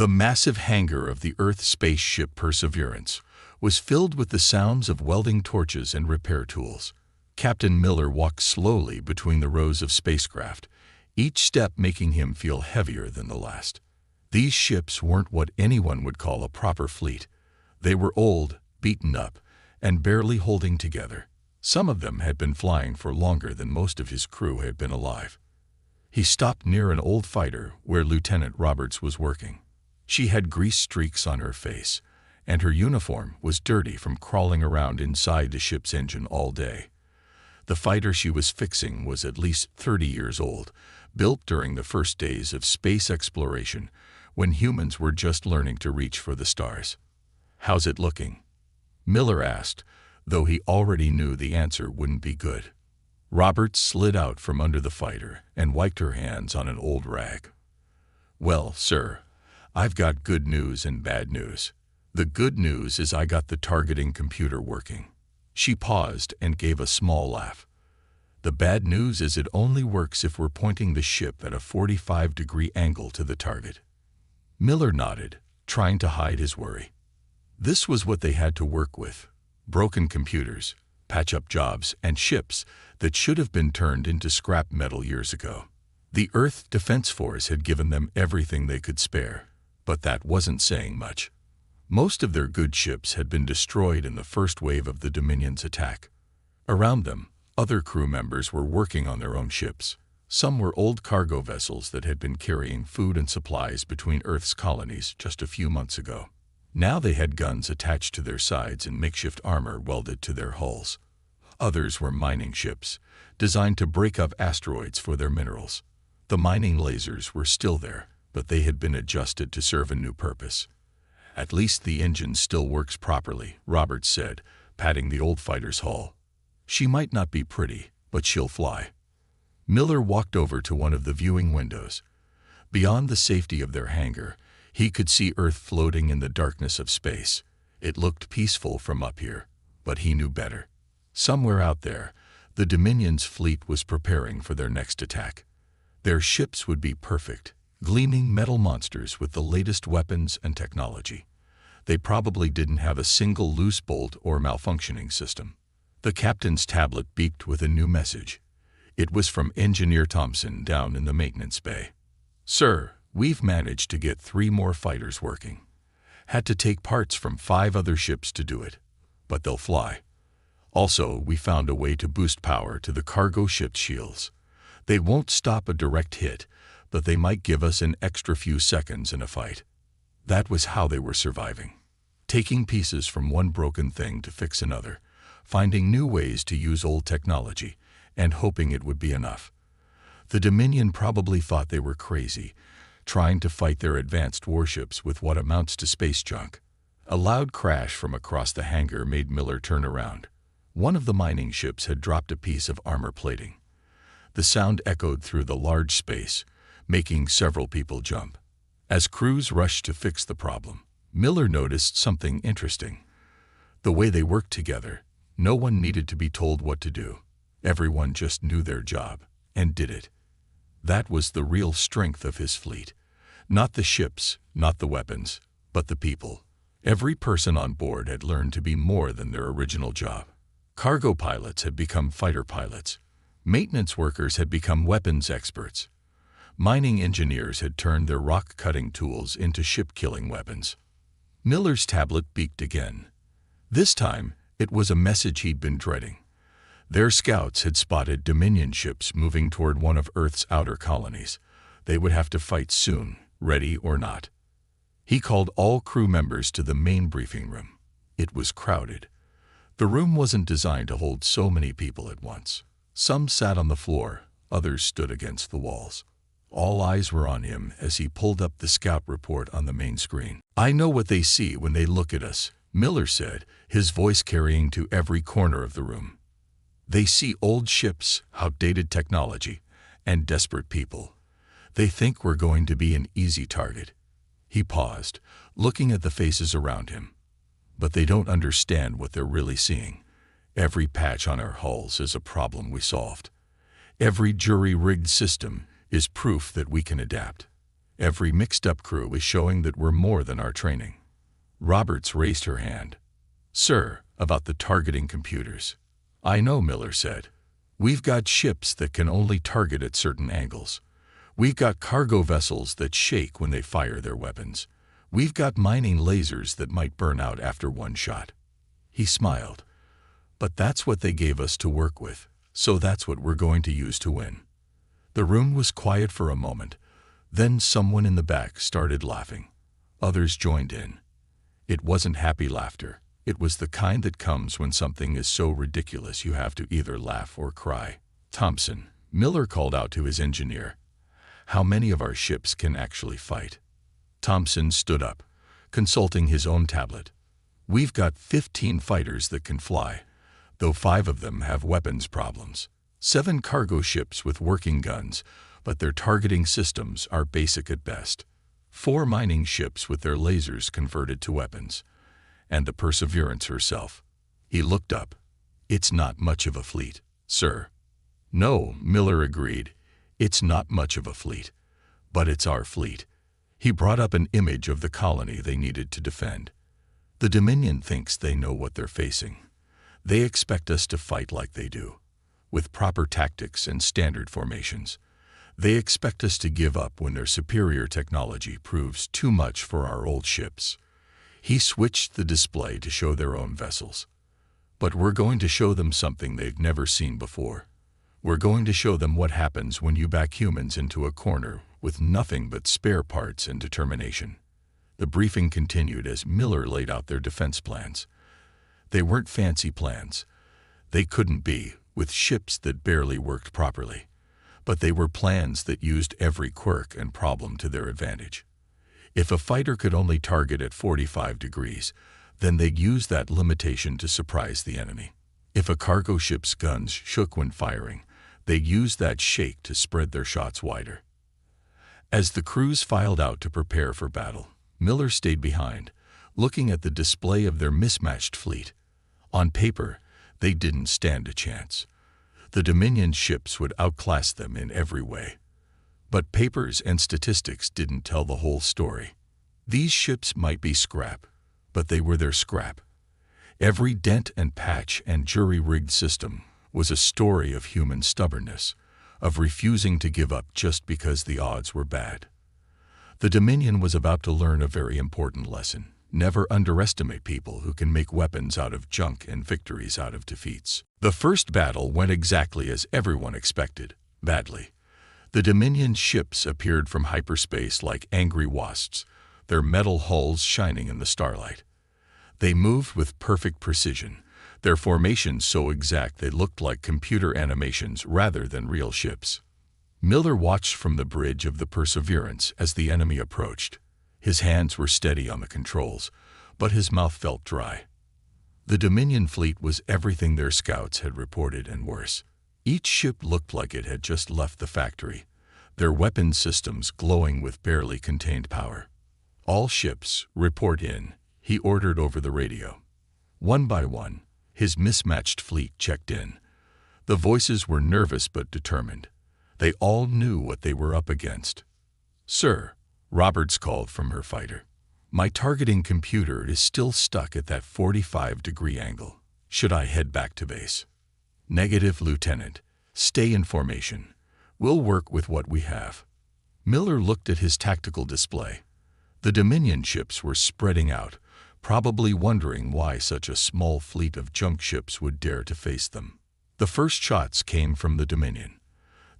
The massive hangar of the Earth spaceship Perseverance was filled with the sounds of welding torches and repair tools. Captain Miller walked slowly between the rows of spacecraft, each step making him feel heavier than the last. These ships weren't what anyone would call a proper fleet. They were old, beaten up, and barely holding together. Some of them had been flying for longer than most of his crew had been alive. He stopped near an old fighter where Lieutenant Roberts was working. She had grease streaks on her face, and her uniform was dirty from crawling around inside the ship's engine all day. The fighter she was fixing was at least 30 years old, built during the first days of space exploration when humans were just learning to reach for the stars. "How's it looking?" Miller asked, though he already knew the answer wouldn't be good. Roberts slid out from under the fighter and wiped her hands on an old rag. "Well, sir, I've got good news and bad news. The good news is I got the targeting computer working." She paused and gave a small laugh. "The bad news is it only works if we're pointing the ship at a 45-degree angle to the target." Miller nodded, trying to hide his worry. This was what they had to work with: broken computers, patch-up jobs, and ships that should have been turned into scrap metal years ago. The Earth Defense Force had given them everything they could spare, but that wasn't saying much. Most of their good ships had been destroyed in the first wave of the Dominion's attack. Around them, other crew members were working on their own ships. Some were old cargo vessels that had been carrying food and supplies between Earth's colonies just a few months ago. Now they had guns attached to their sides and makeshift armor welded to their hulls. Others were mining ships, designed to break up asteroids for their minerals. The mining lasers were still there, but they had been adjusted to serve a new purpose. "At least the engine still works properly," Roberts said, patting the old fighter's hull. "She might not be pretty, but she'll fly." Miller walked over to one of the viewing windows. Beyond the safety of their hangar, he could see Earth floating in the darkness of space. It looked peaceful from up here, but he knew better. Somewhere out there, the Dominion's fleet was preparing for their next attack. Their ships would be perfect, gleaming metal monsters with the latest weapons and technology. They probably didn't have a single loose bolt or malfunctioning system. The captain's tablet beeped with a new message. It was from Engineer Thompson down in the maintenance bay. "Sir, we've managed to get 3 more fighters working. Had to take parts from 5 other ships to do it, but they'll fly. Also, we found a way to boost power to the cargo ship's shields. They won't stop a direct hit, but they might give us an extra few seconds in a fight." That was how they were surviving. Taking pieces from one broken thing to fix another, finding new ways to use old technology, and hoping it would be enough. The Dominion probably thought they were crazy, trying to fight their advanced warships with what amounts to space junk. A loud crash from across the hangar made Miller turn around. One of the mining ships had dropped a piece of armor plating. The sound echoed through the large space, making several people jump. As crews rushed to fix the problem, Miller noticed something interesting. The way they worked together, no one needed to be told what to do. Everyone just knew their job and did it. That was the real strength of his fleet. Not the ships, not the weapons, but the people. Every person on board had learned to be more than their original job. Cargo pilots had become fighter pilots. Maintenance workers had become weapons experts. Mining engineers had turned their rock-cutting tools into ship-killing weapons. Miller's tablet beeped again. This time, it was a message he'd been dreading. Their scouts had spotted Dominion ships moving toward one of Earth's outer colonies. They would have to fight soon, ready or not. He called all crew members to the main briefing room. It was crowded. The room wasn't designed to hold so many people at once. Some sat on the floor, others stood against the walls. All eyes were on him as he pulled up the scout report on the main screen. "I know what they see when they look at us," Miller said, his voice carrying to every corner of the room. "They see old ships, outdated technology, and desperate people. They think we're going to be an easy target." He paused, looking at the faces around him. "But they don't understand what they're really seeing. Every patch on our hulls is a problem we solved. Every jury-rigged system is proof that we can adapt. Every mixed-up crew is showing that we're more than our training. Roberts raised her hand. Sir, about the targeting computers. I know, Miller said. We've got ships that can only target at certain angles. We've got cargo vessels that shake when they fire their weapons. We've got mining lasers that might burn out after one shot. He smiled. But that's what they gave us to work with, so that's what we're going to use to win. The room was quiet for a moment. Then someone in the back started laughing. Others joined in. It wasn't happy laughter. It was the kind that comes when something is so ridiculous you have to either laugh or cry. Thompson, Miller called out to his engineer. How many of our ships can actually fight? Thompson stood up, consulting his own tablet. We've got 15 fighters that can fly, though 5 of them have weapons problems. 7 cargo ships with working guns, but their targeting systems are basic at best. 4 mining ships with their lasers converted to weapons. And the Perseverance herself. He looked up. It's not much of a fleet, sir. No, Miller agreed. It's not much of a fleet. But it's our fleet. He brought up an image of the colony they needed to defend. The Dominion thinks they know what they're facing. They expect us to fight like they do, with proper tactics and standard formations. They expect us to give up when their superior technology proves too much for our old ships. He switched the display to show their own vessels. But we're going to show them something they've never seen before. We're going to show them what happens when you back humans into a corner with nothing but spare parts and determination. The briefing continued as Miller laid out their defense plans. They weren't fancy plans. They couldn't be, with ships that barely worked properly. But they were plans that used every quirk and problem to their advantage. If a fighter could only target at 45 degrees, then they'd use that limitation to surprise the enemy. If a cargo ship's guns shook when firing, they'd use that shake to spread their shots wider. As the crews filed out to prepare for battle, Miller stayed behind, looking at the display of their mismatched fleet. On paper, they didn't stand a chance. The Dominion ships would outclass them in every way. But papers and statistics didn't tell the whole story. These ships might be scrap, but they were their scrap. Every dent and patch and jury-rigged system was a story of human stubbornness, of refusing to give up just because the odds were bad. The Dominion was about to learn a very important lesson. Never underestimate people who can make weapons out of junk and victories out of defeats. The first battle went exactly as everyone expected, badly. The Dominion ships appeared from hyperspace like angry wasps, their metal hulls shining in the starlight. They moved with perfect precision, their formations so exact they looked like computer animations rather than real ships. Miller watched from the bridge of the Perseverance as the enemy approached. His hands were steady on the controls, but his mouth felt dry. The Dominion fleet was everything their scouts had reported and worse. Each ship looked like it had just left the factory, their weapon systems glowing with barely contained power. All ships, report in, he ordered over the radio. One by one, his mismatched fleet checked in. The voices were nervous but determined. They all knew what they were up against. Sir, Roberts called from her fighter. My targeting computer is still stuck at that 45-degree angle. Should I head back to base? Negative, Lieutenant. Stay in formation. We'll work with what we have. Miller looked at his tactical display. The Dominion ships were spreading out, probably wondering why such a small fleet of junk ships would dare to face them. The first shots came from the Dominion.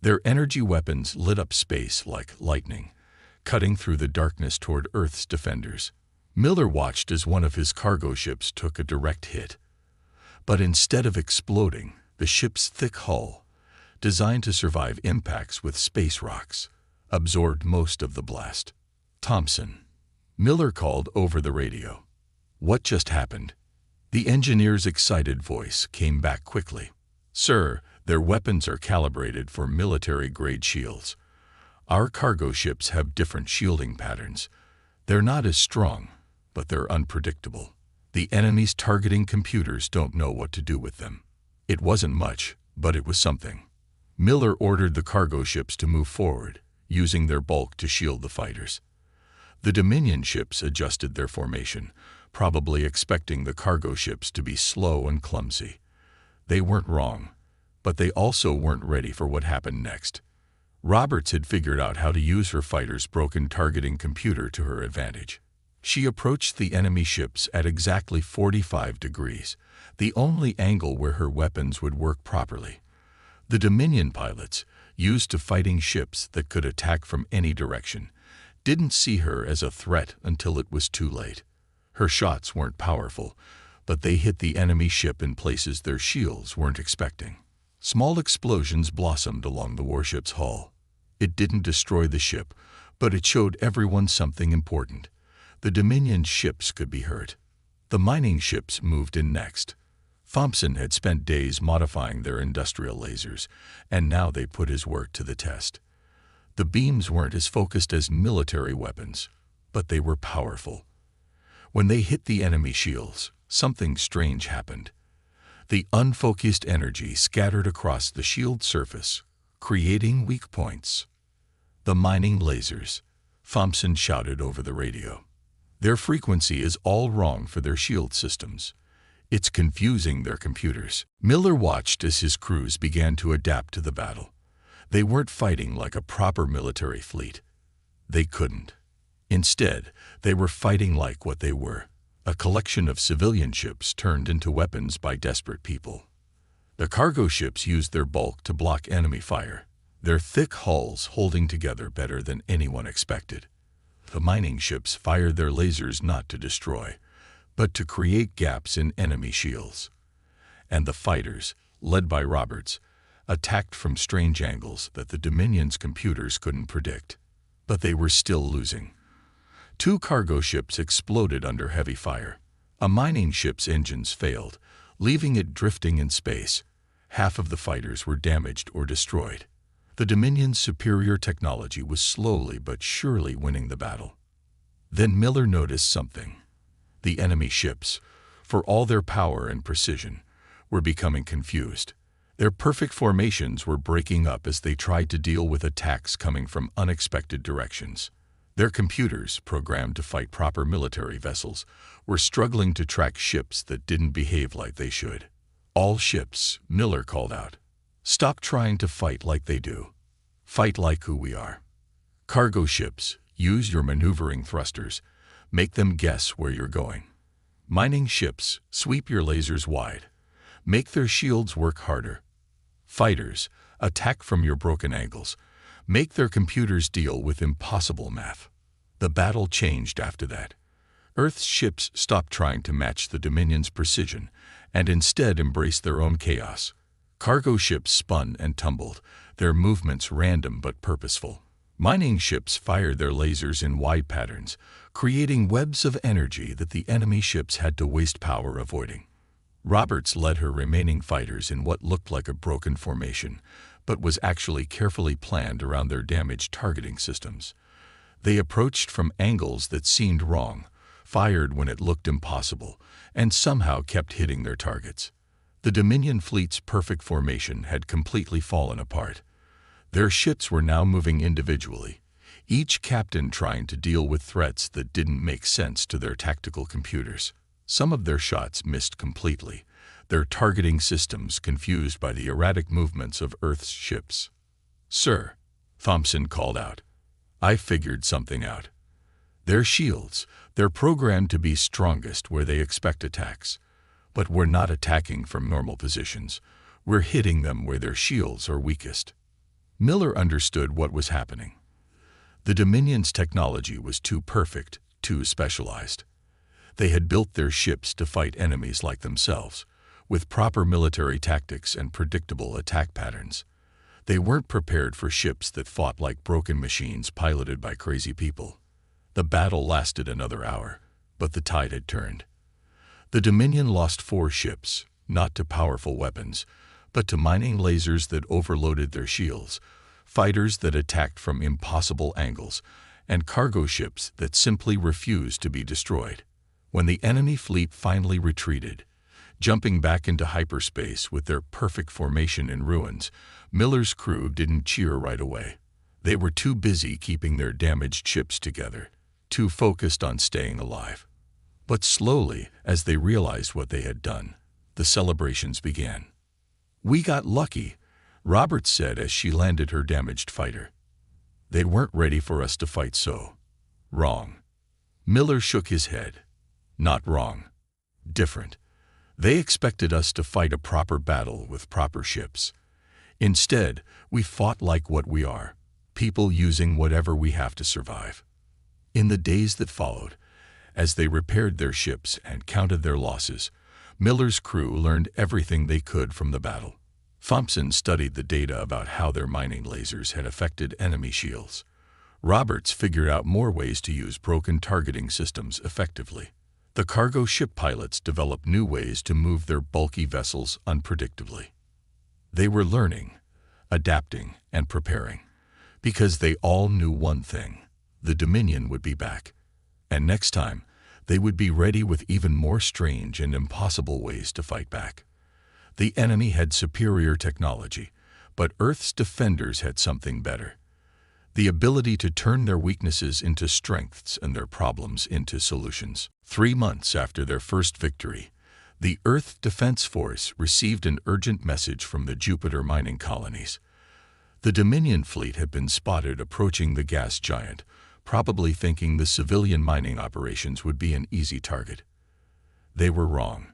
Their energy weapons lit up space like lightning, cutting through the darkness toward Earth's defenders. Miller watched as one of his cargo ships took a direct hit. But instead of exploding, the ship's thick hull, designed to survive impacts with space rocks, absorbed most of the blast. Thompson. Miller called over the radio. What just happened? The engineer's excited voice came back quickly. Sir, their weapons are calibrated for military-grade shields. Our cargo ships have different shielding patterns. They're not as strong, but they're unpredictable. The enemy's targeting computers don't know what to do with them. It wasn't much, but it was something. Miller ordered the cargo ships to move forward, using their bulk to shield the fighters. The Dominion ships adjusted their formation, probably expecting the cargo ships to be slow and clumsy. They weren't wrong, but they also weren't ready for what happened next. Roberts had figured out how to use her fighter's broken targeting computer to her advantage. She approached the enemy ships at exactly 45 degrees, the only angle where her weapons would work properly. The Dominion pilots, used to fighting ships that could attack from any direction, didn't see her as a threat until it was too late. Her shots weren't powerful, but they hit the enemy ship in places their shields weren't expecting. Small explosions blossomed along the warship's hull. It didn't destroy the ship, but it showed everyone something important. The Dominion ships could be hurt. The mining ships moved in next. Thompson had spent days modifying their industrial lasers, and now they put his work to the test. The beams weren't as focused as military weapons, but they were powerful. When they hit the enemy shields, something strange happened. The unfocused energy scattered across the shield surface, creating weak points. "The mining lasers," Thompson shouted over the radio. "Their frequency is all wrong for their shield systems. It's confusing their computers." Miller watched as his crews began to adapt to the battle. They weren't fighting like a proper military fleet. They couldn't. Instead, they were fighting like what they were, a collection of civilian ships turned into weapons by desperate people. The cargo ships used their bulk to block enemy fire, their thick hulls holding together better than anyone expected. The mining ships fired their lasers not to destroy, but to create gaps in enemy shields. And the fighters, led by Roberts, attacked from strange angles that the Dominion's computers couldn't predict. But they were still losing. 2 cargo ships exploded under heavy fire. A mining ship's engines failed, leaving it drifting in space. Half of the fighters were damaged or destroyed. The Dominion's superior technology was slowly but surely winning the battle. Then Miller noticed something. The enemy ships, for all their power and precision, were becoming confused. Their perfect formations were breaking up as they tried to deal with attacks coming from unexpected directions. Their computers, programmed to fight proper military vessels, were struggling to track ships that didn't behave like they should. "All ships," Miller called out. "Stop trying to fight like they do. Fight like who we are. Cargo ships, use your maneuvering thrusters. Make them guess where you're going. Mining ships, sweep your lasers wide. Make their shields work harder. Fighters, attack from your broken angles. Make their computers deal with impossible math." The battle changed after that. Earth's ships stopped trying to match the Dominion's precision and instead embraced their own chaos. Cargo ships spun and tumbled, their movements random but purposeful. Mining ships fired their lasers in wide patterns, creating webs of energy that the enemy ships had to waste power avoiding. Roberts led her remaining fighters in what looked like a broken formation, but was actually carefully planned around their damaged targeting systems. They approached from angles that seemed wrong, fired when it looked impossible, and somehow kept hitting their targets. The Dominion fleet's perfect formation had completely fallen apart. Their ships were now moving individually, each captain trying to deal with threats that didn't make sense to their tactical computers. Some of their shots missed completely, their targeting systems confused by the erratic movements of Earth's ships. "Sir," Thompson called out, "I figured something out. Their shields, they're programmed to be strongest where they expect attacks. But we're not attacking from normal positions. We're hitting them where their shields are weakest." Miller understood what was happening. The Dominion's technology was too perfect, too specialized. They had built their ships to fight enemies like themselves, with proper military tactics and predictable attack patterns. They weren't prepared for ships that fought like broken machines piloted by crazy people. The battle lasted another hour, but the tide had turned. The Dominion lost 4 ships, not to powerful weapons, but to mining lasers that overloaded their shields, fighters that attacked from impossible angles, and cargo ships that simply refused to be destroyed. When the enemy fleet finally retreated, jumping back into hyperspace with their perfect formation in ruins, Miller's crew didn't cheer right away. They were too busy keeping their damaged ships together, too focused on staying alive. But slowly, as they realized what they had done, the celebrations began. "We got lucky," Roberts said as she landed her damaged fighter. "They weren't ready for us to fight so." "Wrong." Miller shook his head. "Not wrong. Different. They expected us to fight a proper battle with proper ships. Instead, we fought like what we are, people using whatever we have to survive." In the days that followed, as they repaired their ships and counted their losses, Miller's crew learned everything they could from the battle. Thompson studied the data about how their mining lasers had affected enemy shields. Roberts figured out more ways to use broken targeting systems effectively. The cargo ship pilots developed new ways to move their bulky vessels unpredictably. They were learning, adapting, and preparing, because they all knew one thing: the Dominion would be back. And next time, they would be ready with even more strange and impossible ways to fight back. The enemy had superior technology, but Earth's defenders had something better: the ability to turn their weaknesses into strengths and their problems into solutions. 3 months after their first victory, the Earth Defense Force received an urgent message from the Jupiter mining colonies. The Dominion fleet had been spotted approaching the gas giant, probably thinking the civilian mining operations would be an easy target. They were wrong.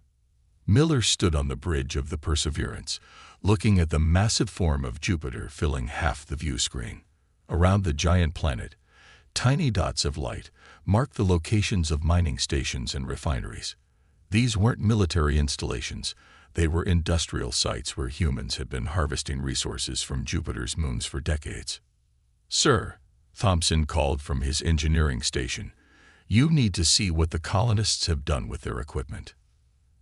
Miller stood on the bridge of the Perseverance, looking at the massive form of Jupiter filling half the view screen. Around the giant planet, tiny dots of light marked the locations of mining stations and refineries. These weren't military installations. They were industrial sites where humans had been harvesting resources from Jupiter's moons for decades. "Sir," Thompson called from his engineering station, "you need to see what the colonists have done with their equipment."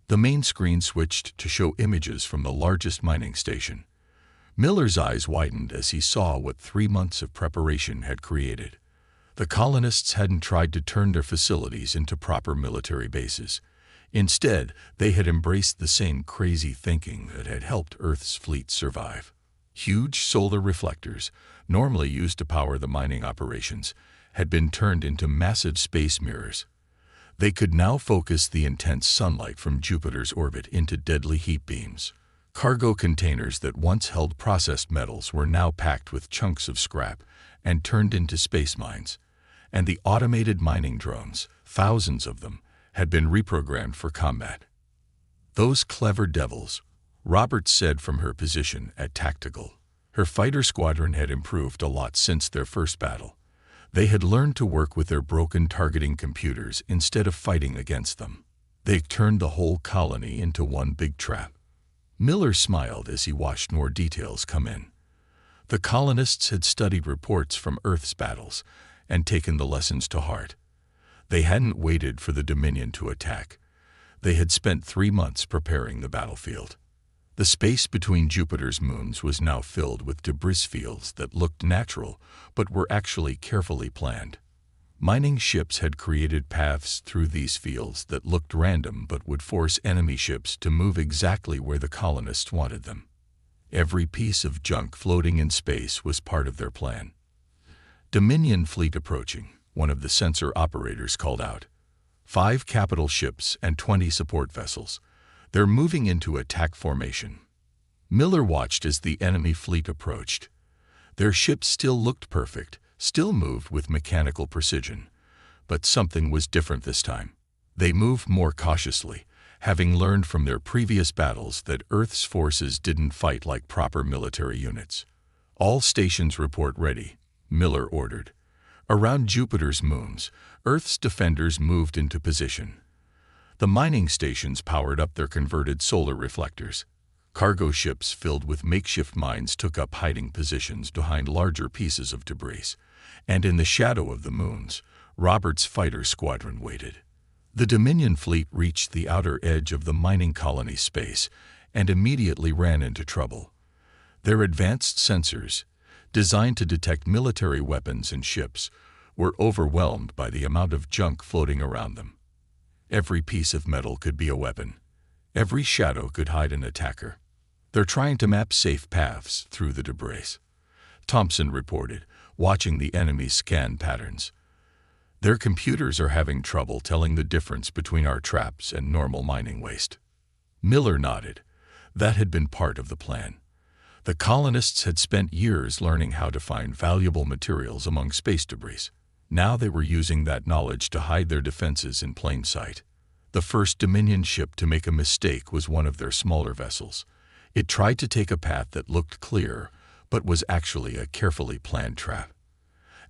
The main screen switched to show images from the largest mining station. Miller's eyes widened as he saw what 3 months of preparation had created. The colonists hadn't tried to turn their facilities into proper military bases. Instead, they had embraced the same crazy thinking that had helped Earth's fleet survive. Huge solar reflectors, normally used to power the mining operations, had been turned into massive space mirrors. They could now focus the intense sunlight from Jupiter's orbit into deadly heat beams. Cargo containers that once held processed metals were now packed with chunks of scrap and turned into space mines. And the automated mining drones, thousands of them, had been reprogrammed for combat. "Those clever devils," Roberts said from her position at Tactical. Her fighter squadron had improved a lot since their first battle. They had learned to work with their broken targeting computers instead of fighting against them. They turned the whole colony into one big trap. Miller smiled as he watched more details come in. The colonists had studied reports from Earth's battles and taken the lessons to heart. They hadn't waited for the Dominion to attack. They had spent 3 months preparing the battlefield. The space between Jupiter's moons was now filled with debris fields that looked natural but were actually carefully planned. Mining ships had created paths through these fields that looked random but would force enemy ships to move exactly where the colonists wanted them. Every piece of junk floating in space was part of their plan. "Dominion fleet approaching," one of the sensor operators called out. 5 capital ships and 20 support vessels. They're moving into attack formation. Miller watched as the enemy fleet approached. Their ships still looked perfect, still moved with mechanical precision. But something was different this time. They moved more cautiously, having learned from their previous battles that Earth's forces didn't fight like proper military units. "All stations report ready," Miller ordered. Around Jupiter's moons, Earth's defenders moved into position. The mining stations powered up their converted solar reflectors. Cargo ships filled with makeshift mines took up hiding positions behind larger pieces of debris. And in the shadow of the moons, Roberts' fighter squadron waited. The Dominion fleet reached the outer edge of the mining colony space and immediately ran into trouble. Their advanced sensors, designed to detect military weapons and ships, were overwhelmed by the amount of junk floating around them. Every piece of metal could be a weapon. Every shadow could hide an attacker. "They're trying to map safe paths through the debris," Thompson reported, watching the enemy's scan patterns. Their computers are having trouble telling the difference between our traps and normal mining waste. Miller nodded. That had been part of the plan. The colonists had spent years learning how to find valuable materials among space debris. Now they were using that knowledge to hide their defenses in plain sight. The first Dominion ship to make a mistake was one of their smaller vessels. It tried to take a path that looked clear, but was actually a carefully planned trap.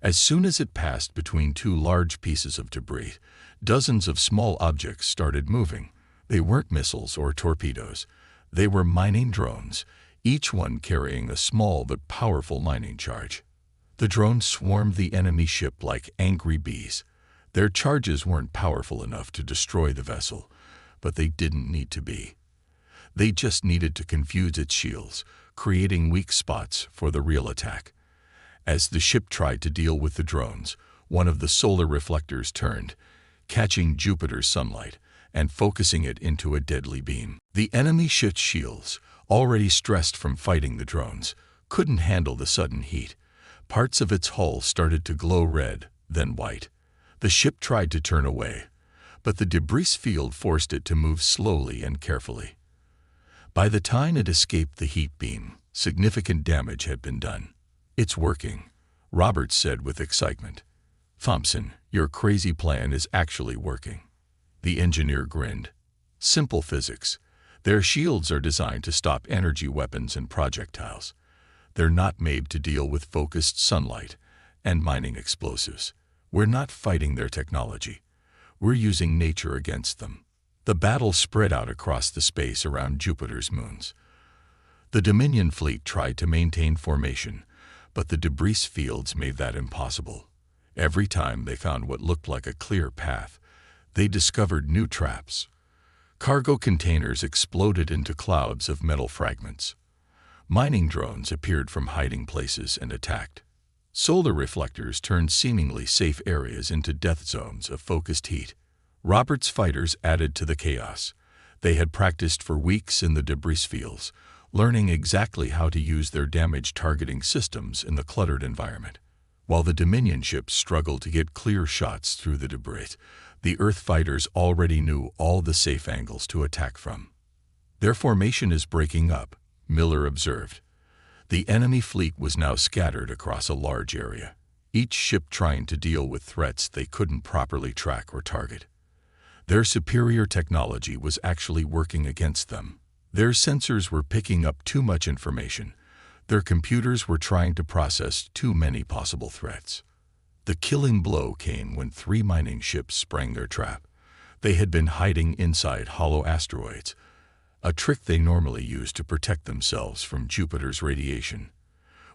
As soon as it passed between two large pieces of debris, dozens of small objects started moving. They weren't missiles or torpedoes. They were mining drones, each one carrying a small but powerful mining charge. The drones swarmed the enemy ship like angry bees. Their charges weren't powerful enough to destroy the vessel, but they didn't need to be. They just needed to confuse its shields, creating weak spots for the real attack. As the ship tried to deal with the drones, one of the solar reflectors turned, catching Jupiter's sunlight and focusing it into a deadly beam. The enemy ship's shields, already stressed from fighting the drones, couldn't handle the sudden heat. Parts of its hull started to glow red, then white. The ship tried to turn away, but the debris field forced it to move slowly and carefully. By the time it escaped the heat beam, significant damage had been done. "It's working," Roberts said with excitement. "Thompson, your crazy plan is actually working." The engineer grinned. "Simple physics. Their shields are designed to stop energy weapons and projectiles. They're not made to deal with focused sunlight and mining explosives. We're not fighting their technology. We're using nature against them." The battle spread out across the space around Jupiter's moons. The Dominion fleet tried to maintain formation, but the debris fields made that impossible. Every time they found what looked like a clear path, they discovered new traps. Cargo containers exploded into clouds of metal fragments. Mining drones appeared from hiding places and attacked. Solar reflectors turned seemingly safe areas into death zones of focused heat. Roberts' fighters added to the chaos. They had practiced for weeks in the debris fields, learning exactly how to use their damage targeting systems in the cluttered environment. While the Dominion ships struggled to get clear shots through the debris, the Earth fighters already knew all the safe angles to attack from. "Their formation is breaking up," Miller observed. The enemy fleet was now scattered across a large area, each ship trying to deal with threats they couldn't properly track or target. Their superior technology was actually working against them. Their sensors were picking up too much information. Their computers were trying to process too many possible threats. The killing blow came when 3 mining ships sprang their trap. They had been hiding inside hollow asteroids, a trick they normally use to protect themselves from Jupiter's radiation.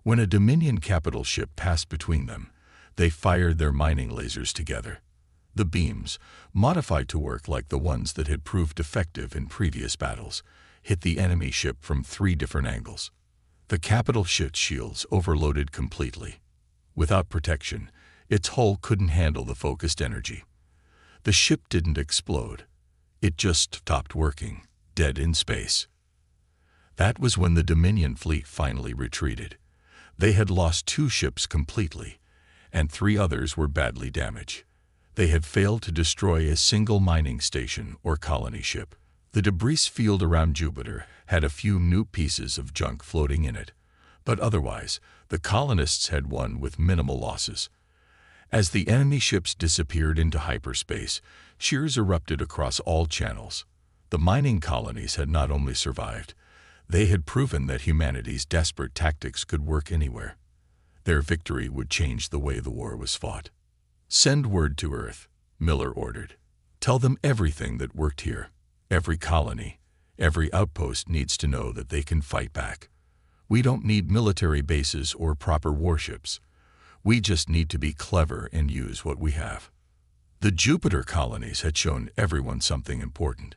When a Dominion capital ship passed between them, they fired their mining lasers together. The beams, modified to work like the ones that had proved effective in previous battles, hit the enemy ship from 3 different angles. The capital ship's shields overloaded completely. Without protection, its hull couldn't handle the focused energy. The ship didn't explode. It just stopped working, dead in space. That was when the Dominion fleet finally retreated. They had lost 2 ships completely, and 3 others were badly damaged. They had failed to destroy a single mining station or colony ship. The debris field around Jupiter had a few new pieces of junk floating in it, but otherwise, the colonists had won with minimal losses. As the enemy ships disappeared into hyperspace, cheers erupted across all channels. The mining colonies had not only survived, they had proven that humanity's desperate tactics could work anywhere. Their victory would change the way the war was fought. "Send word to Earth," Miller ordered. "Tell them everything that worked here. Every colony, every outpost needs to know that they can fight back. We don't need military bases or proper warships. We just need to be clever and use what we have." The Jupiter colonies had shown everyone something important.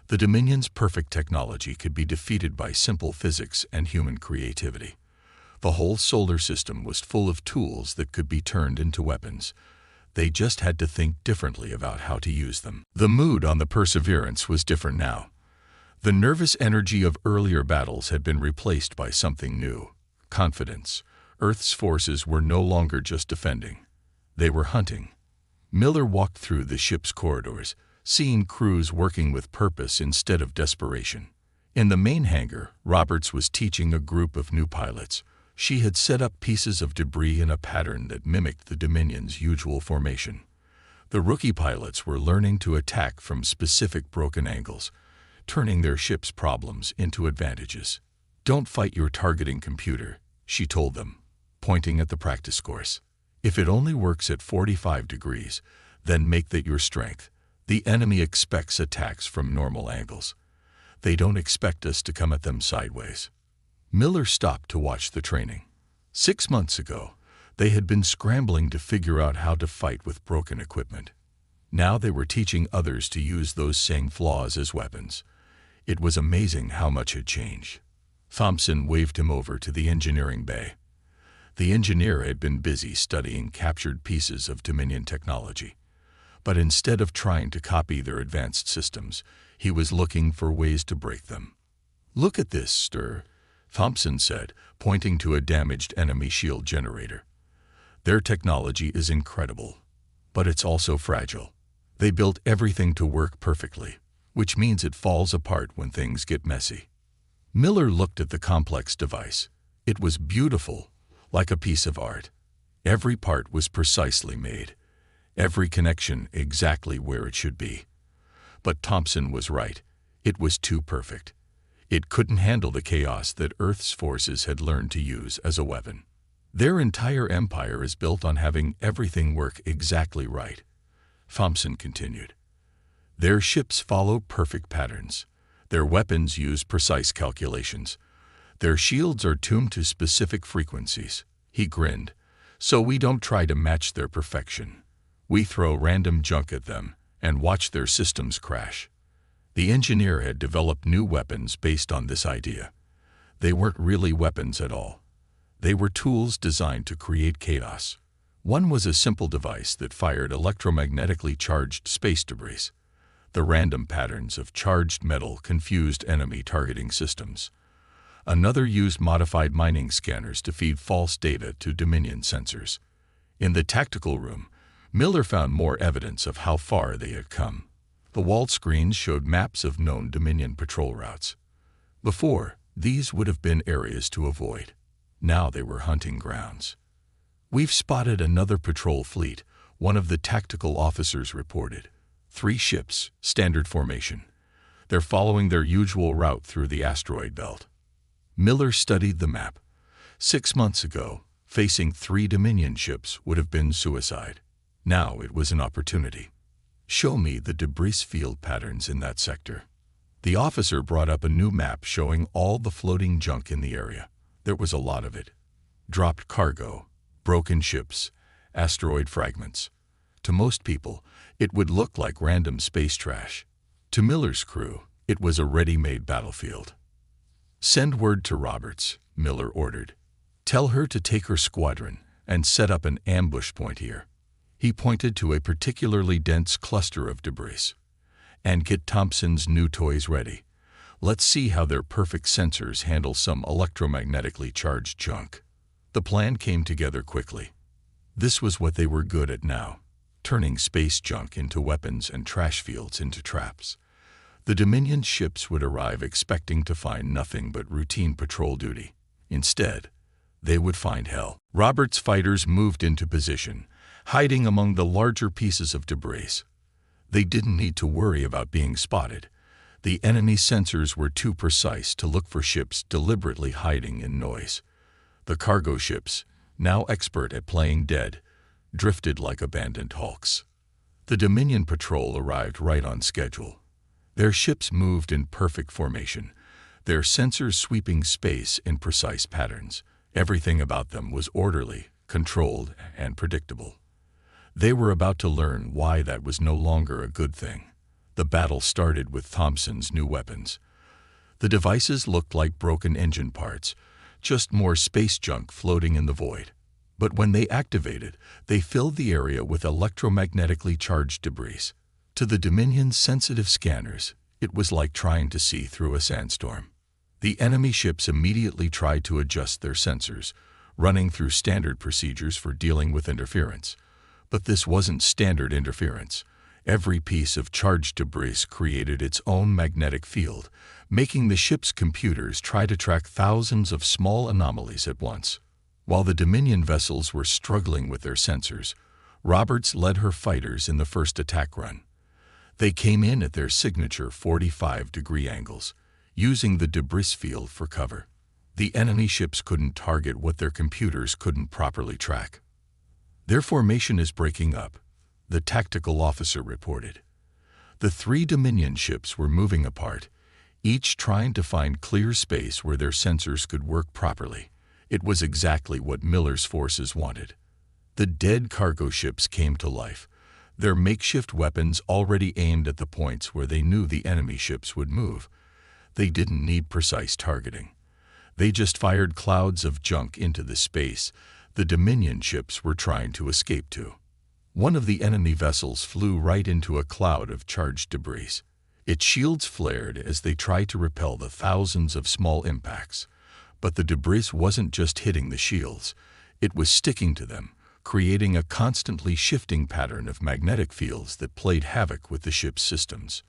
The Dominion's perfect technology could be defeated by simple physics and human creativity. The whole solar system was full of tools that could be turned into weapons. They just had to think differently about how to use them. The mood on the Perseverance was different now. The nervous energy of earlier battles had been replaced by something new: confidence. Earth's forces were no longer just defending. They were hunting. Miller walked through the ship's corridors, seeing crews working with purpose instead of desperation. In the main hangar, Roberts was teaching a group of new pilots. She had set up pieces of debris in a pattern that mimicked the Dominion's usual formation. The rookie pilots were learning to attack from specific broken angles, turning their ship's problems into advantages. "Don't fight your targeting computer," she told them, pointing at the practice course. "If it only works at 45 degrees, then make that your strength. The enemy expects attacks from normal angles. They don't expect us to come at them sideways." Miller stopped to watch the training. 6 months ago, they had been scrambling to figure out how to fight with broken equipment. Now they were teaching others to use those same flaws as weapons. It was amazing how much had changed. Thompson waved him over to the engineering bay. The engineer had been busy studying captured pieces of Dominion technology. But instead of trying to copy their advanced systems, he was looking for ways to break them. "Look at this, Stir," Thompson said, pointing to a damaged enemy shield generator. "Their technology is incredible, but it's also fragile. They built everything to work perfectly, which means it falls apart when things get messy." Miller looked at the complex device. It was beautiful, like a piece of art. Every part was precisely made, every connection exactly where it should be. But Thompson was right. It was too perfect. It couldn't handle the chaos that Earth's forces had learned to use as a weapon. "Their entire empire is built on having everything work exactly right," Thompson continued. "Their ships follow perfect patterns. Their weapons use precise calculations. Their shields are tuned to specific frequencies." He grinned. "So we don't try to match their perfection. We throw random junk at them and watch their systems crash." The engineer had developed new weapons based on this idea. They weren't really weapons at all. They were tools designed to create chaos. One was a simple device that fired electromagnetically charged space debris. The random patterns of charged metal confused enemy targeting systems. Another used modified mining scanners to feed false data to Dominion sensors. In the tactical room, Miller found more evidence of how far they had come. The wall screens showed maps of known Dominion patrol routes. Before, these would have been areas to avoid. Now they were hunting grounds. "We've spotted another patrol fleet," one of the tactical officers reported. 3 ships, standard formation. They're following their usual route through the asteroid belt. Miller studied the map. 6 months ago, facing 3 Dominion ships would have been suicide. Now it was an opportunity. "Show me the debris field patterns in that sector." The officer brought up a new map showing all the floating junk in the area. There was a lot of it. Dropped cargo, broken ships, asteroid fragments. To most people, it would look like random space trash. To Miller's crew, it was a ready-made battlefield. "Send word to Roberts," Miller ordered. "Tell her to take her squadron and set up an ambush point here." He pointed to a particularly dense cluster of debris. "And get Thompson's new toys ready. Let's see how their perfect sensors handle some electromagnetically charged junk." The plan came together quickly. This was what they were good at now, turning space junk into weapons and trash fields into traps. The Dominion ships would arrive expecting to find nothing but routine patrol duty. Instead, they would find hell. Roberts' fighters moved into position, hiding among the larger pieces of debris. They didn't need to worry about being spotted. The enemy sensors were too precise to look for ships deliberately hiding in noise. The cargo ships, now expert at playing dead, drifted like abandoned hulks. The Dominion patrol arrived right on schedule. Their ships moved in perfect formation, their sensors sweeping space in precise patterns. Everything about them was orderly, controlled, and predictable. They were about to learn why that was no longer a good thing. The battle started with Thompson's new weapons. The devices looked like broken engine parts, just more space junk floating in the void. But when they activated, they filled the area with electromagnetically charged debris. To the Dominion's sensitive scanners, it was like trying to see through a sandstorm. The enemy ships immediately tried to adjust their sensors, running through standard procedures for dealing with interference. But this wasn't standard interference. Every piece of charged debris created its own magnetic field, making the ship's computers try to track thousands of small anomalies at once. While the Dominion vessels were struggling with their sensors, Roberts led her fighters in the first attack run. They came in at their signature 45-degree angles, using the debris field for cover. The enemy ships couldn't target what their computers couldn't properly track. "Their formation is breaking up," the tactical officer reported. The 3 Dominion ships were moving apart, each trying to find clear space where their sensors could work properly. It was exactly what Miller's forces wanted. The dead cargo ships came to life, their makeshift weapons already aimed at the points where they knew the enemy ships would move. They didn't need precise targeting. They just fired clouds of junk into the space the Dominion ships were trying to escape to. One of the enemy vessels flew right into a cloud of charged debris. Its shields flared as they tried to repel the thousands of small impacts. But the debris wasn't just hitting the shields, it was sticking to them, creating a constantly shifting pattern of magnetic fields that played havoc with the ship's systems.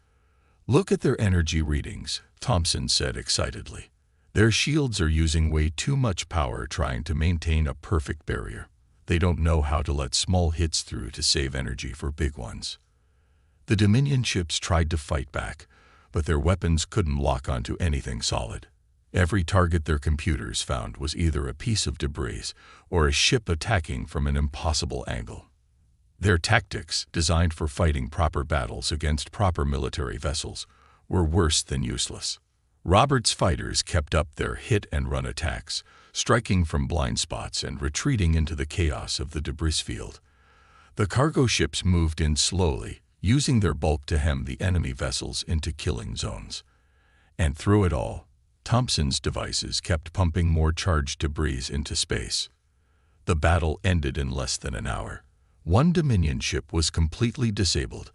"Look at their energy readings," Thompson said excitedly. "Their shields are using way too much power trying to maintain a perfect barrier. They don't know how to let small hits through to save energy for big ones." The Dominion ships tried to fight back, but their weapons couldn't lock onto anything solid. Every target their computers found was either a piece of debris or a ship attacking from an impossible angle. Their tactics, designed for fighting proper battles against proper military vessels, were worse than useless. Roberts' fighters kept up their hit-and-run attacks, striking from blind spots and retreating into the chaos of the debris field. The cargo ships moved in slowly, using their bulk to hem the enemy vessels into killing zones. And through it all, Thompson's devices kept pumping more charged debris into space. The battle ended in less than an hour. One Dominion ship was completely disabled,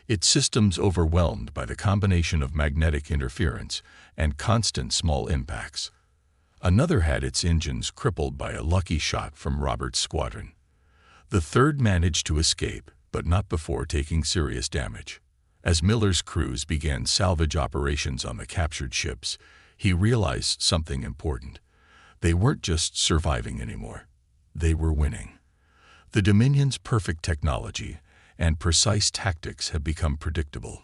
its systems overwhelmed by the combination of magnetic interference and constant small impacts. Another had its engines crippled by a lucky shot from Roberts' squadron. The third managed to escape, but not before taking serious damage. As Miller's crews began salvage operations on the captured ships, he realized something important. They weren't just surviving anymore. They were winning. The Dominion's perfect technology and precise tactics had become predictable.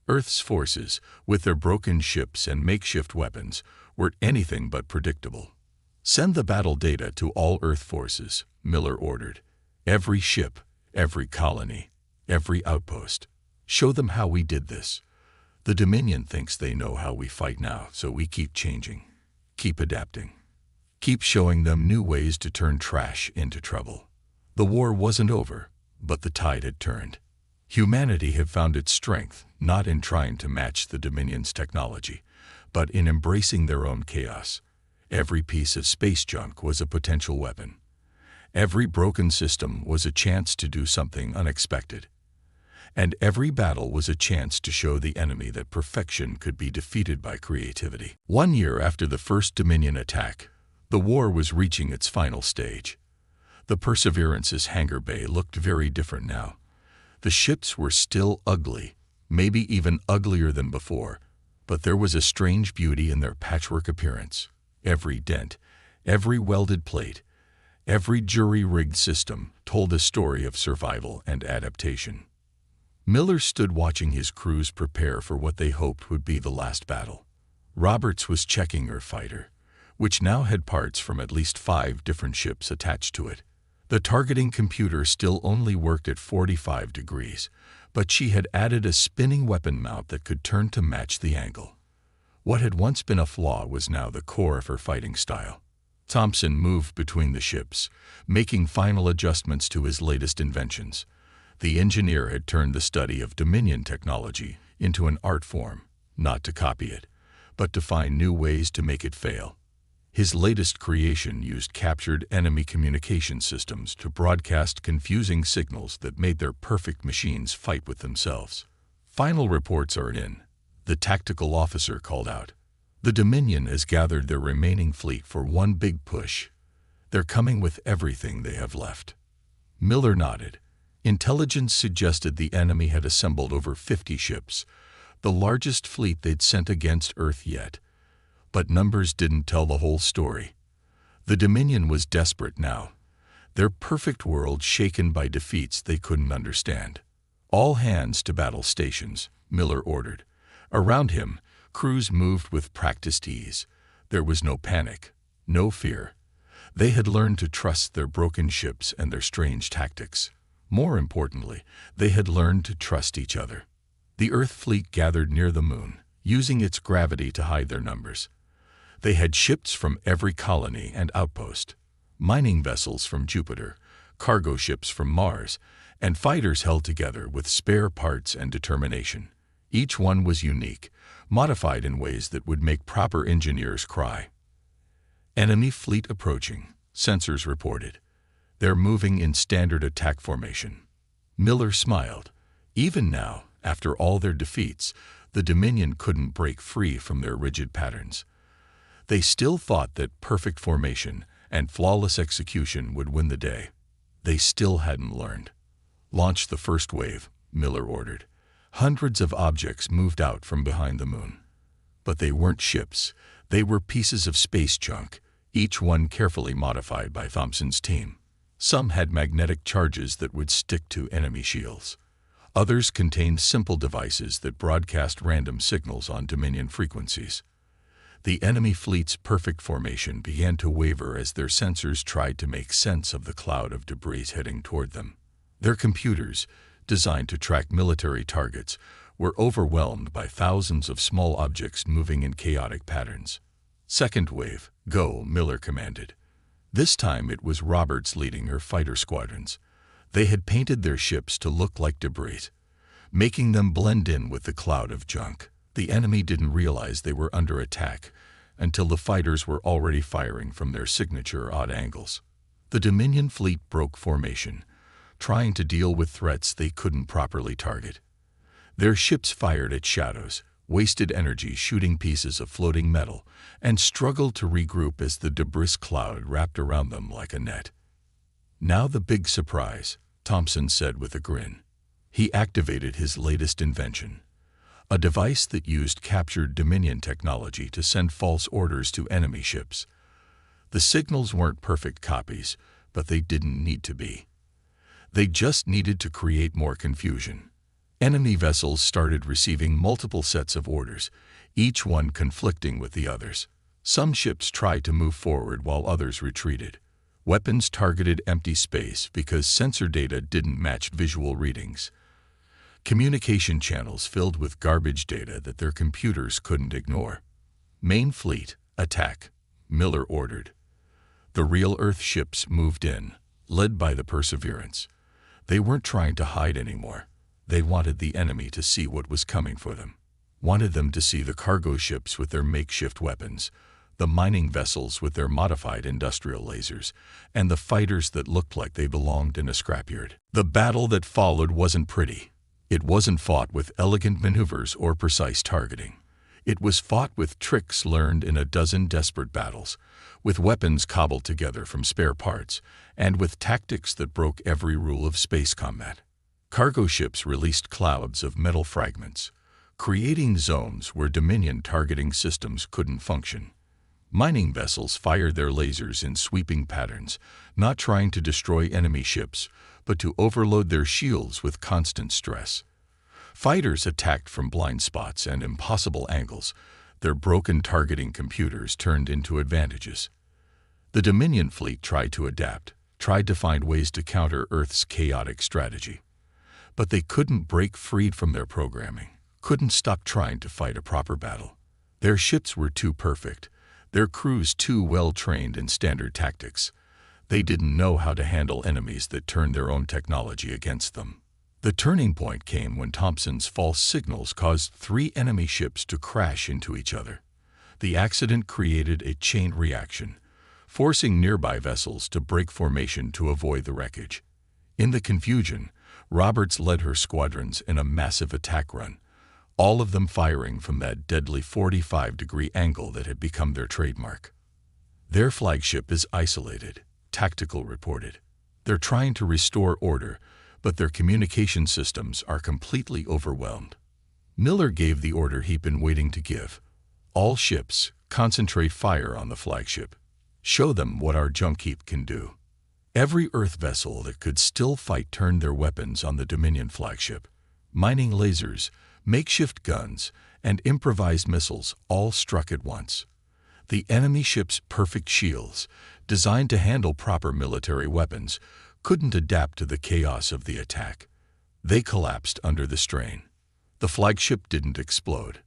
Earth's forces, with their broken ships and makeshift weapons, were anything but predictable. "Send the battle data to all Earth forces," Miller ordered. "Every ship, every colony, every outpost. Show them how we did this. The Dominion thinks they know how we fight now, so we keep changing, keep adapting, keep showing them new ways to turn trash into trouble." The war wasn't over, but the tide had turned. Humanity had found its strength not in trying to match the Dominion's technology, but in embracing their own chaos. Every piece of space junk was a potential weapon. Every broken system was a chance to do something unexpected. And every battle was a chance to show the enemy that perfection could be defeated by creativity. 1 year after the first Dominion attack, the war was reaching its final stage. The Perseverance's hangar bay looked very different now. The ships were still ugly, maybe even uglier than before, but there was a strange beauty in their patchwork appearance. Every dent, every welded plate, every jury-rigged system told a story of survival and adaptation. Miller stood watching his crews prepare for what they hoped would be the last battle. Roberts was checking her fighter, which now had parts from at least 5 different ships attached to it. The targeting computer still only worked at 45 degrees, but she had added a spinning weapon mount that could turn to match the angle. What had once been a flaw was now the core of her fighting style. Thompson moved between the ships, making final adjustments to his latest inventions. The engineer had turned the study of Dominion technology into an art form, not to copy it, but to find new ways to make it fail. His latest creation used captured enemy communication systems to broadcast confusing signals that made their perfect machines fight with themselves. "Final reports are in," the tactical officer called out. "The Dominion has gathered their remaining fleet for one big push. They're coming with everything they have left. Miller nodded. Intelligence suggested the enemy had assembled over 50 ships, the largest fleet they'd sent against Earth yet. But numbers didn't tell the whole story. The Dominion was desperate now, their perfect world shaken by defeats they couldn't understand. All hands to battle stations, Miller ordered. Around him, crews moved with practiced ease. There was no panic, no fear. They had learned to trust their broken ships and their strange tactics. More importantly, they had learned to trust each other. The Earth fleet gathered near the moon, using its gravity to hide their numbers. They had ships from every colony and outpost, mining vessels from Jupiter, cargo ships from Mars, and fighters held together with spare parts and determination. Each one was unique, modified in ways that would make proper engineers cry. Enemy fleet approaching, sensors reported. They're moving in standard attack formation. Miller smiled. Even now, after all their defeats, the Dominion couldn't break free from their rigid patterns. They still thought that perfect formation and flawless execution would win the day. They still hadn't learned. Launch the first wave, Miller ordered. Hundreds of objects moved out from behind the moon. But they weren't ships. They were pieces of space junk, each one carefully modified by Thompson's team. Some had magnetic charges that would stick to enemy shields. Others contained simple devices that broadcast random signals on Dominion frequencies. The enemy fleet's perfect formation began to waver as their sensors tried to make sense of the cloud of debris heading toward them. Their computers, designed to track military targets, were overwhelmed by thousands of small objects moving in chaotic patterns. Second wave, go, Miller commanded. This time it was Roberts leading her fighter squadrons. They had painted their ships to look like debris, making them blend in with the cloud of junk. The enemy didn't realize they were under attack until the fighters were already firing from their signature odd angles. The Dominion fleet broke formation, trying to deal with threats they couldn't properly target. Their ships fired at shadows, wasted energy shooting pieces of floating metal, and struggled to regroup as the debris cloud wrapped around them like a net. Now the big surprise, Thompson said with a grin. He activated his latest invention, a device that used captured Dominion technology to send false orders to enemy ships. The signals weren't perfect copies, but they didn't need to be. They just needed to create more confusion. Enemy vessels started receiving multiple sets of orders, each one conflicting with the others. Some ships tried to move forward while others retreated. Weapons targeted empty space because sensor data didn't match visual readings. Communication channels filled with garbage data that their computers couldn't ignore. Main fleet, attack, Miller ordered. The real Earth ships moved in, led by the Perseverance. They weren't trying to hide anymore. They wanted the enemy to see what was coming for them. Wanted them to see the cargo ships with their makeshift weapons, the mining vessels with their modified industrial lasers, and the fighters that looked like they belonged in a scrapyard. The battle that followed wasn't pretty. It wasn't fought with elegant maneuvers or precise targeting. It was fought with tricks learned in a dozen desperate battles, with weapons cobbled together from spare parts, and with tactics that broke every rule of space combat. Cargo ships released clouds of metal fragments, creating zones where Dominion targeting systems couldn't function. Mining vessels fired their lasers in sweeping patterns, not trying to destroy enemy ships, but to overload their shields with constant stress. Fighters attacked from blind spots and impossible angles, their broken targeting computers turned into advantages. The Dominion fleet tried to adapt, tried to find ways to counter Earth's chaotic strategy. But they couldn't break free from their programming, couldn't stop trying to fight a proper battle. Their ships were too perfect, their crews too well-trained in standard tactics. They didn't know how to handle enemies that turned their own technology against them. The turning point came when Thompson's false signals caused 3 enemy ships to crash into each other. The accident created a chain reaction, forcing nearby vessels to break formation to avoid the wreckage. In the confusion, Roberts led her squadrons in a massive attack run, all of them firing from that deadly 45-degree angle that had become their trademark. Their flagship is isolated, Tactical reported. They're trying to restore order, but their communication systems are completely overwhelmed. Miller gave the order he'd been waiting to give. All ships, concentrate fire on the flagship. Show them what our junk heap can do. Every Earth vessel that could still fight turned their weapons on the Dominion flagship. Mining lasers, makeshift guns, and improvised missiles all struck at once. The enemy ship's perfect shields, designed to handle proper military weapons, couldn't adapt to the chaos of the attack. They collapsed under the strain. The flagship didn't explode.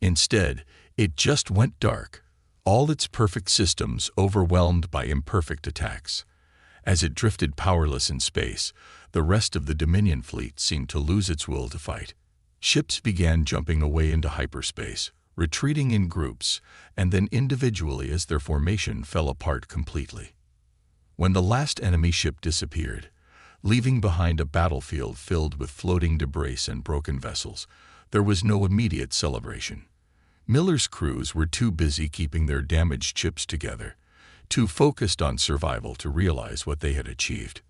Instead, it just went dark, all its perfect systems overwhelmed by imperfect attacks. As it drifted powerless in space, the rest of the Dominion fleet seemed to lose its will to fight. Ships began jumping away into hyperspace, retreating in groups, and then individually as their formation fell apart completely. When the last enemy ship disappeared, leaving behind a battlefield filled with floating debris and broken vessels, there was no immediate celebration. Miller's crews were too busy keeping their damaged ships together, too focused on survival to realize what they had achieved.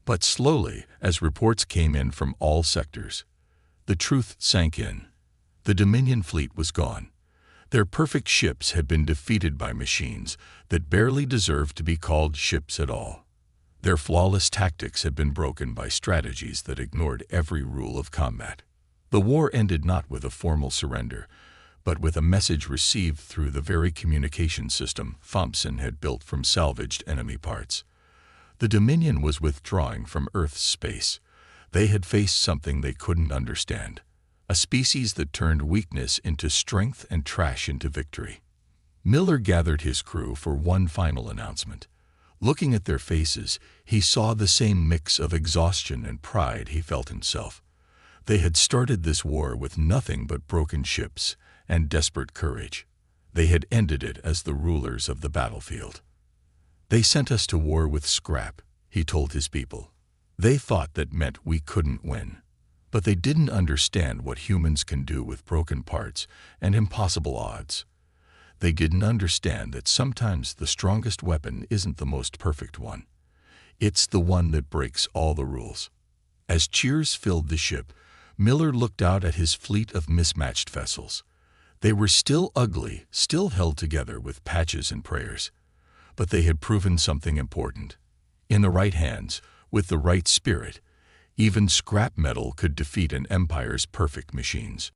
But slowly, as reports came in from all sectors, the truth sank in. The Dominion fleet was gone. Their perfect ships had been defeated by machines that barely deserved to be called ships at all. Their flawless tactics had been broken by strategies that ignored every rule of combat. The war ended not with a formal surrender, but with a message received through the very communication system Thompson had built from salvaged enemy parts. The Dominion was withdrawing from Earth's space. They had faced something they couldn't understand, a species that turned weakness into strength and trash into victory. Miller gathered his crew for one final announcement. Looking at their faces, he saw the same mix of exhaustion and pride he felt himself. They had started this war with nothing but broken ships and desperate courage. They had ended it as the rulers of the battlefield. They sent us to war with scrap, he told his people. They thought that meant we couldn't win. But they didn't understand what humans can do with broken parts and impossible odds. They didn't understand that sometimes the strongest weapon isn't the most perfect one. It's the one that breaks all the rules. As cheers filled the ship, Miller looked out at his fleet of mismatched vessels. They were still ugly, still held together with patches and prayers. But they had proven something important. In the right hands, with the right spirit, even scrap metal could defeat an empire's perfect machines.